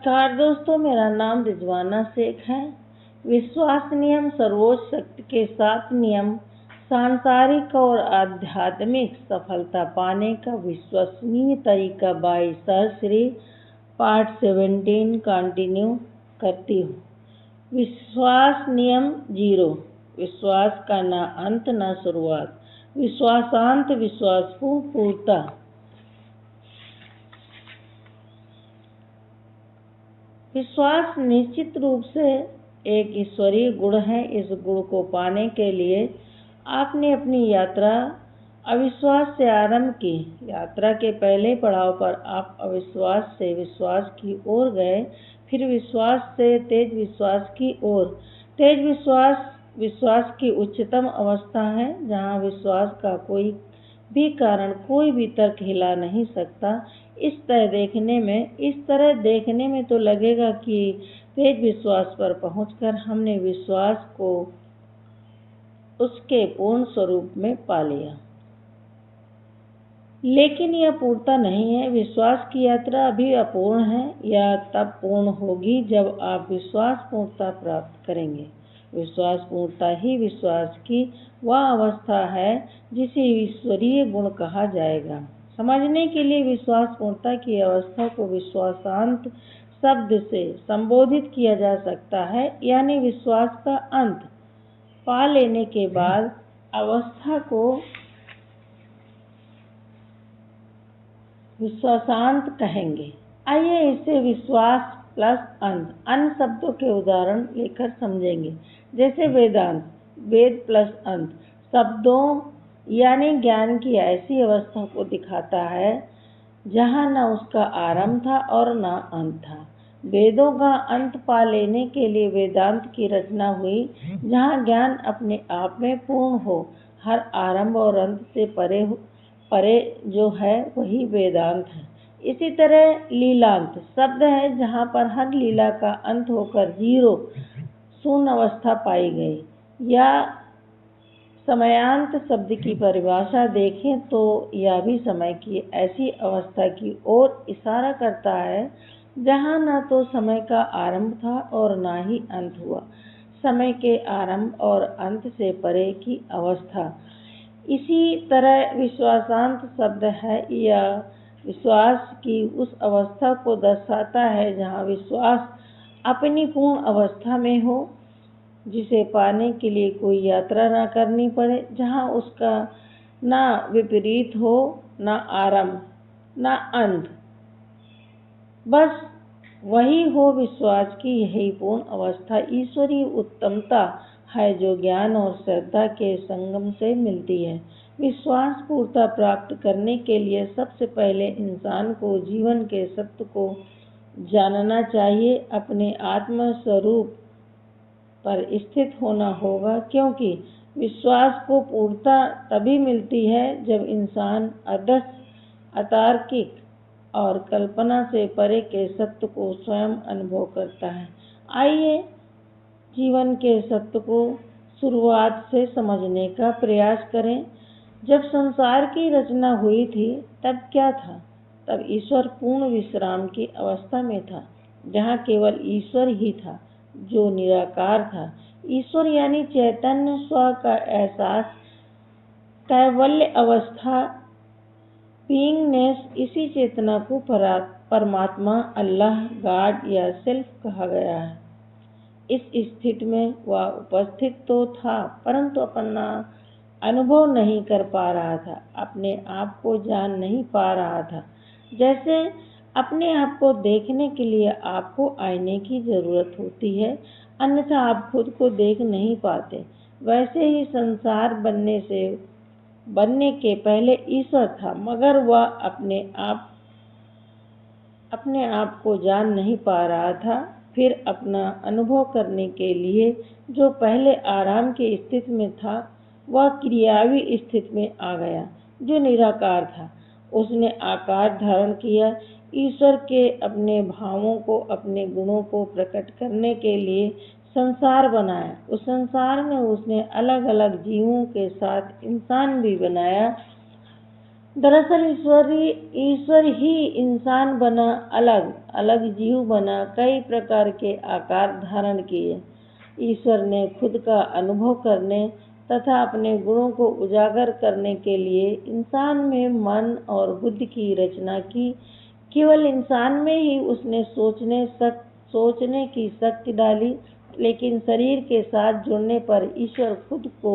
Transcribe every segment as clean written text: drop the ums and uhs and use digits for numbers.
नमस्कार दोस्तों, मेरा नाम रिजवाना शेख है। विश्वास नियम सर्वोच्च शक्ति के 7 नियम सांसारिक और आध्यात्मिक सफलता पाने का विश्वसनीय तरीका बाय सहश्री पार्ट 17 कंटिन्यू करती हूँ। विश्वास नियम 0। विश्वास का न अंत न शुरुआत। विश्वासांत विश्वासपूर्ण पूर्णता। विश्वास निश्चित रूप से एक ईश्वरीय गुण है। इस गुण को पाने के लिए आपने अपनी यात्रा अविश्वास से आरंभ की। यात्रा के पहले पड़ाव पर आप अविश्वास से विश्वास की ओर गए, फिर विश्वास से तेज विश्वास की ओर। तेज विश्वास की उच्चतम अवस्था है, जहाँ विश्वास का कोई भी कारण, कोई भी तर्क हिला नहीं सकता। इस तरह देखने में तो लगेगा कि तेज विश्वास पर पहुंचकर हमने विश्वास को उसके पूर्ण स्वरूप में पा लिया, लेकिन यह पूर्णता नहीं है। विश्वास की यात्रा अभी अपूर्ण है। यह तब पूर्ण होगी जब आप विश्वास पूर्णता प्राप्त करेंगे। विश्वास पूर्णता ही विश्वास की वह अवस्था है जिसे ईश्वरीय गुण कहा जाएगा। समझने के लिए विश्वास पूर्णता की अवस्था को विश्वासांत शब्द से संबोधित किया जा सकता है, यानी विश्वास का अंत पा लेने के बाद अवस्था को विश्वासांत कहेंगे। आइए इसे विश्वास प्लस अंत अन्य शब्दों के उदाहरण लेकर समझेंगे, जैसे वेदांत, वेद प्लस अंत शब्दों यानी ज्ञान की ऐसी अवस्था को दिखाता है जहाँ न उसका आरंभ था और न अंत था। वेदों का अंत पा लेने के लिए वेदांत की रचना हुई, जहाँ ज्ञान अपने आप में पूर्ण हो, हर आरंभ और अंत से परे जो है वही वेदांत है। इसी तरह लीलांत शब्द है, जहाँ पर हर लीला का अंत होकर शून्य अवस्था पाई गई। या समयांत शब्द की परिभाषा देखें तो यह भी समय की ऐसी अवस्था की ओर इशारा करता है जहाँ न तो समय का आरंभ था और न ही अंत हुआ। समय के आरंभ और अंत से परे की अवस्था। इसी तरह विश्वासांत शब्द है, यह विश्वास की उस अवस्था को दर्शाता है जहाँ विश्वास अपनी पूर्ण अवस्था में हो, जिसे पाने के लिए कोई यात्रा न करनी पड़े, जहाँ उसका न विपरीत हो, न आरंभ न अंत, बस वही हो। विश्वास की यही पूर्ण अवस्था ईश्वरीय उत्तमता है, जो ज्ञान और श्रद्धा के संगम से मिलती है। विश्वास पूर्णता प्राप्त करने के लिए सबसे पहले इंसान को जीवन के सत्य को जानना चाहिए, अपने आत्म स्वरूप पर स्थित होना होगा, क्योंकि विश्वास को पूर्णता तभी मिलती है जब इंसान अतार्किक और कल्पना से परे के सत्य को स्वयं अनुभव करता है। आइए जीवन के सत्य को शुरुआत से समझने का प्रयास करें। जब संसार की रचना हुई थी तब क्या था? तब ईश्वर पूर्ण विश्राम की अवस्था में था, जहाँ केवल ईश्वर ही था, जो निराकार था। ईश्वर यानी चैतन्य स्व का एहसास, कैवल्य अवस्था, बीइंगनेस। इसी चेतना को परमात्मा, अल्लाह, गॉड या सेल्फ कहा गया है। इस स्थिति में वह उपस्थित तो था, परंतु अपना अनुभव नहीं कर पा रहा था, अपने आप को जान नहीं पा रहा था। जैसे अपने आप को देखने के लिए आपको आईने की जरूरत होती है, अन्यथा आप खुद को देख नहीं पाते, वैसे ही संसार बनने के पहले ईश्वर था, मगर वह अपने आप को जान नहीं पा रहा था। फिर अपना अनुभव करने के लिए जो पहले आराम की स्थिति में था, वह क्रियावी स्थिति में आ गया, जो निराकार था। उसने आकार धारण किया। ईश्वर के अपने भावों को, अपने गुणों को प्रकट करने के लिए संसार बनाया। उस संसार में उसने अलग अलग जीवों के साथ इंसान भी बनाया। दरअसल ईश्वर ही इंसान बना, अलग अलग जीव बना, कई प्रकार के आकार धारण किए। ईश्वर ने खुद का अनुभव करने तथा अपने गुणों को उजागर करने के लिए इंसान में मन और बुद्धि की रचना की। केवल इंसान में ही उसने सोचने की शक्ति डाली, लेकिन शरीर के साथ जुड़ने पर ईश्वर खुद को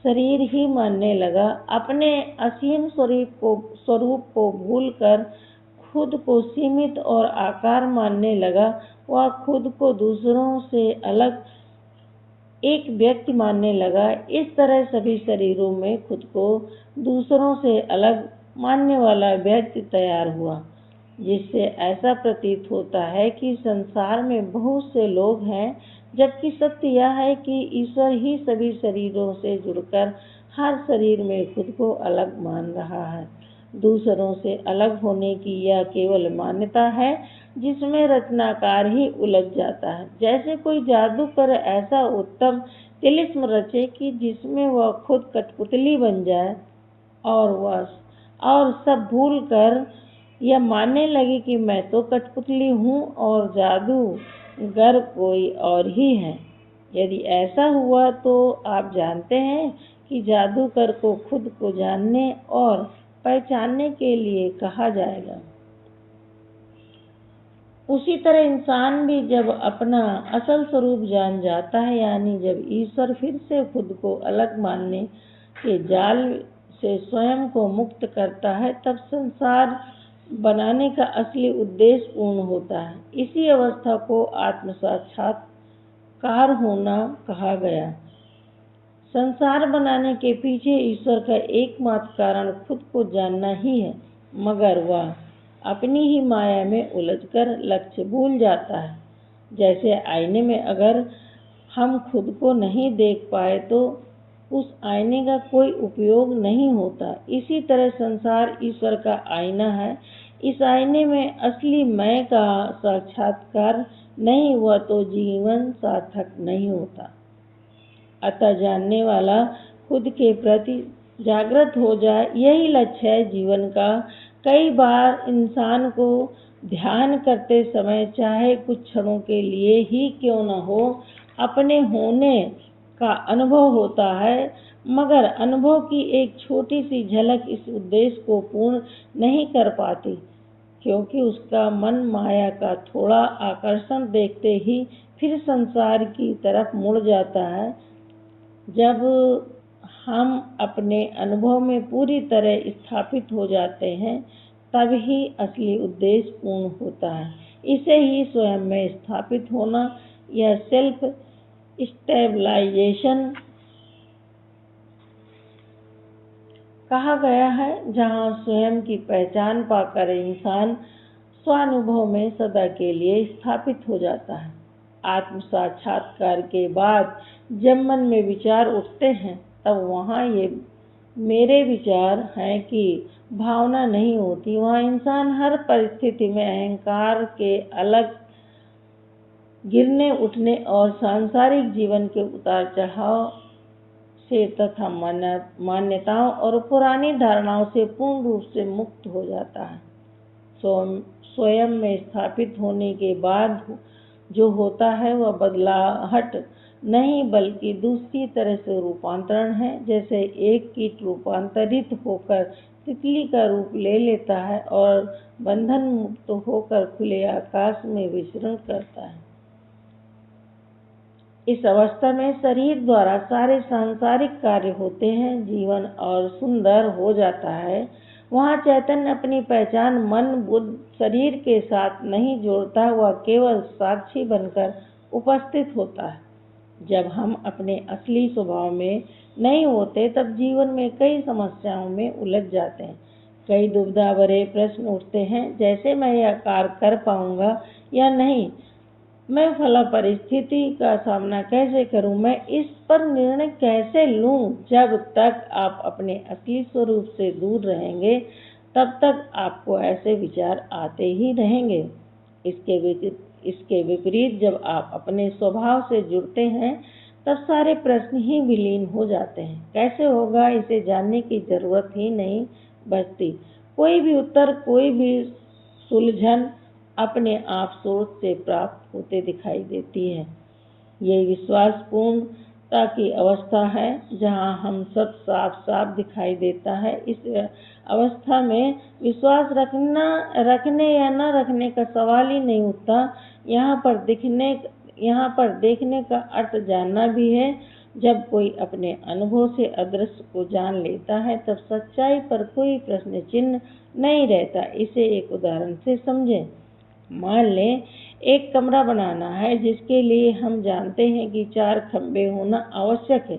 शरीर ही मानने लगा। अपने असीम स्वरूप को भूलकर खुद को सीमित और आकार मानने लगा। वह खुद को दूसरों से अलग एक व्यक्ति मानने लगा। इस तरह सभी शरीरों में खुद को दूसरों से अलग मानने वाला व्यक्ति तैयार हुआ, जिससे ऐसा प्रतीत होता है कि संसार में बहुत से लोग हैं, जबकि सत्य यह है कि ईश्वर ही सभी शरीरों से जुड़कर हर शरीर में खुद को अलग मान रहा है। दूसरों से अलग होने की यह केवल मान्यता है जिसमें रचनाकार ही उलझ जाता है। जैसे कोई जादूगर ऐसा उत्तम तिलिस्म रचे कि जिसमें वह खुद कठपुतली बन जाए और सब भूल कर यह मानने लगे कि मैं तो कठपुतली हूँ और जादूगर कोई और ही है। यदि ऐसा हुआ तो आप जानते हैं कि जादूगर को खुद को जानने और पहचानने के लिए कहा जाएगा। उसी तरह इंसान भी जब अपना असल स्वरूप जान जाता है, यानी जब ईश्वर फिर से खुद को अलग मानने के जाल से स्वयं को मुक्त करता है, तब संसार बनाने का असली उद्देश्य पूर्ण होता है। इसी अवस्था को आत्म साक्षात्कार होना कहा गया। संसार बनाने के पीछे ईश्वर का एकमात्र कारण खुद को जानना ही है, मगर वह अपनी ही माया में उलझकर लक्ष्य भूल जाता है। जैसे आईने में अगर हम खुद को नहीं देख पाए तो उस आईने का कोई उपयोग नहीं होता। इसी तरह संसार ईश्वर का आईना है। इस आईने में असली मैं का साक्षात्कार नहीं हुआ तो जीवन सार्थक नहीं होता। अतः जानने वाला खुद के प्रति जागृत हो जाए, यही लक्ष्य है जीवन का। कई बार इंसान को ध्यान करते समय, चाहे कुछ क्षणों के लिए ही क्यों न हो, अपने होने का अनुभव होता है, मगर अनुभव की एक छोटी सी झलक इस उद्देश्य को पूर्ण नहीं कर पाती, क्योंकि उसका मन माया का थोड़ा आकर्षण देखते ही फिर संसार की तरफ मुड़ जाता है। जब हम अपने अनुभव में पूरी तरह स्थापित हो जाते हैं, तब ही असली उद्देश्य पूर्ण होता है। इसे ही स्वयं में स्थापित होना या सेल्फ स्टेबलाइजेशन कहा गया है, जहाँ स्वयं की पहचान पाकर इंसान स्वानुभव में सदा के लिए स्थापित हो जाता है। आत्म साक्षात्कार के बाद जब मन में विचार उठते हैं, तब वहाँ ये मेरे विचार हैं कि भावना नहीं होती। वहाँ इंसान हर परिस्थिति में अहंकार के अलग गिरने उठने और सांसारिक जीवन के उतार चढ़ाव से तथा मान्यताओं और पुरानी धारणाओं से पूर्ण रूप से मुक्त हो जाता है। स्वयं में स्थापित होने के बाद जो होता है वह बदलाहट नहीं, बल्कि दूसरी तरह से रूपांतरण है। जैसे एक कीट रूपांतरित होकर तितली का रूप ले लेता है और बंधन मुक्त होकर खुले आकाश में विचरण करता है। इस अवस्था में शरीर द्वारा सारे सांसारिक कार्य होते हैं, जीवन और सुंदर हो जाता है। वहाँ चैतन्य अपनी पहचान मन बुद्धि शरीर के साथ नहीं जोड़ता, वह केवल साक्षी बनकर उपस्थित होता है। जब हम अपने असली स्वभाव में नहीं होते, तब जीवन में कई समस्याओं में उलझ जाते हैं। कई दुविधा भरे प्रश्न उठते हैं, जैसे मैं यह कार्य कर पाऊंगा या नहीं, मैं फला परिस्थिति का सामना कैसे करूं, मैं इस पर निर्णय कैसे लूं। जब तक आप अपने असली स्वरूप से दूर रहेंगे, तब तक आपको ऐसे विचार आते ही रहेंगे। इसके विपरीत जब आप अपने स्वभाव से जुड़ते हैं, तब सारे प्रश्न ही विलीन हो जाते हैं। कैसे होगा, इसे जानने की जरूरत ही नहीं, बचती। कोई भी उत्तर, कोई भी सुलझन अपने आप सोच से प्राप्त होते दिखाई देती है। यही विश्वासपूर्णता की अवस्था है जहाँ हम सब साफ साफ दिखाई देता है। इस अवस्था में विश्वास रखने या न रखने का सवाल ही नहीं उठता। यहाँ पर देखने का अर्थ जानना भी है। जब कोई अपने अनुभव से अदृश्य को जान लेता है तब सच्चाई पर कोई प्रश्न चिन्ह नहीं रहता। इसे एक उदाहरण से समझें। मान लें एक कमरा बनाना है जिसके लिए हम जानते हैं कि 4 खंभे होना आवश्यक है।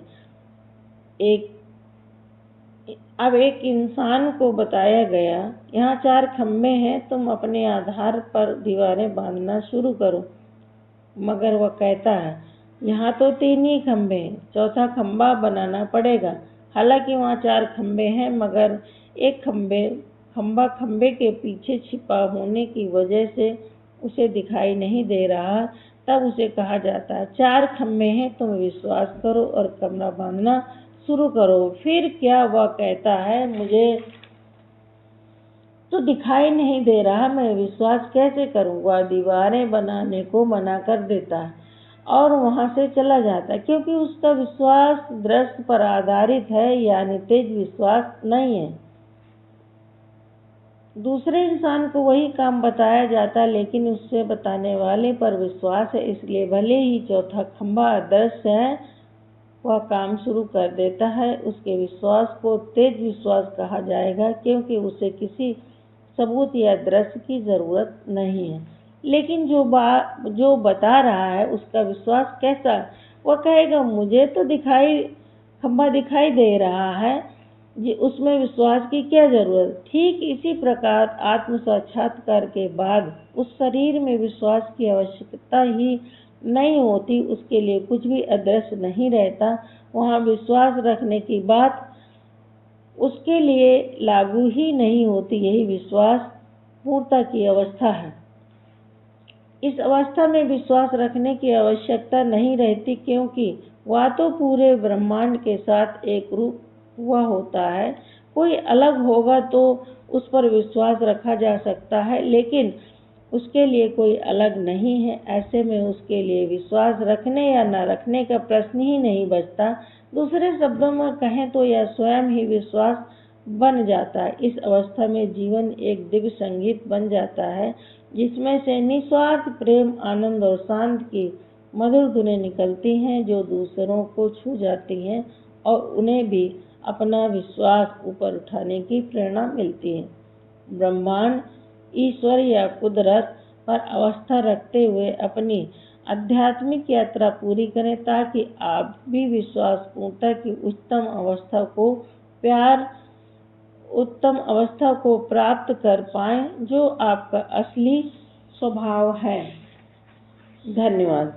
अब एक इंसान को बताया गया, यहाँ 4 खंभे हैं, तुम अपने आधार पर दीवारें बांधना शुरू करो। मगर वह कहता है, यहाँ तो 3 ही खंभे हैं, चौथा खंभा बनाना पड़ेगा। हालांकि वहाँ 4 खंभे हैं, मगर एक खंभा खंभे के पीछे छिपा होने की वजह से उसे दिखाई नहीं दे रहा। तब उसे कहा जाता है, 4 खंभे हैं, तुम विश्वास करो और कमरा बांधना शुरू करो। फिर क्या वह कहता है, मुझे तो दिखाई नहीं दे रहा, मैं विश्वास कैसे करूं? वह दीवारें बनाने को मना कर देता है और वहां से चला जाता है, क्योंकि उसका विश्वास दृश्य पर आधारित है, यानी तेज विश्वास नहीं है। दूसरे इंसान को वही काम बताया जाता है, लेकिन उससे बताने वाले पर विश्वास है, इसलिए भले ही चौथा खंभा अदृश्य है, वह काम शुरू कर देता है। उसके विश्वास को तेज विश्वास कहा जाएगा, क्योंकि उसे किसी सबूत या दृश्य की जरूरत नहीं है। लेकिन जो बता रहा है उसका विश्वास कैसा? वह कहेगा, मुझे तो खंभा दिखाई दे रहा है, उसमें विश्वास की क्या जरूरत? ठीक इसी प्रकार आत्म साक्षात्कार के बाद उस शरीर में विश्वास की आवश्यकता ही नहीं होती, उसके लिए कुछ भी अदृश्य नहीं रहता। वहाँ विश्वास रखने की बात उसके लिए लागू ही नहीं होती। यही विश्वास पूर्णता की अवस्था है। इस अवस्था में विश्वास रखने की आवश्यकता नहीं रहती, क्योंकि वह तो पूरे ब्रह्मांड के साथ एक रूप हुआ होता है। कोई अलग होगा तो उस पर विश्वास रखा जा सकता है, लेकिन उसके लिए कोई अलग नहीं है। ऐसे में उसके लिए विश्वास रखने या न रखने का प्रश्न ही नहीं बचता। दूसरे शब्दों में कहें तो यह स्वयं ही विश्वास बन जाता है। इस अवस्था में जीवन एक दिव्य संगीत बन जाता है, जिसमें से निस्वार्थ प्रेम, आनंद और शांति की मधुर धुनें निकलती हैं, जो दूसरों को छू जाती हैं और उन्हें भी अपना विश्वास ऊपर उठाने की प्रेरणा मिलती है। ब्रह्मांड, ईश्वर या कुदरत पर आस्था रखते हुए अपनी आध्यात्मिक यात्रा पूरी करें, ताकि आप भी विश्वास पूर्णता की उत्तम अवस्था को प्राप्त कर पाएं, जो आपका असली स्वभाव है। धन्यवाद।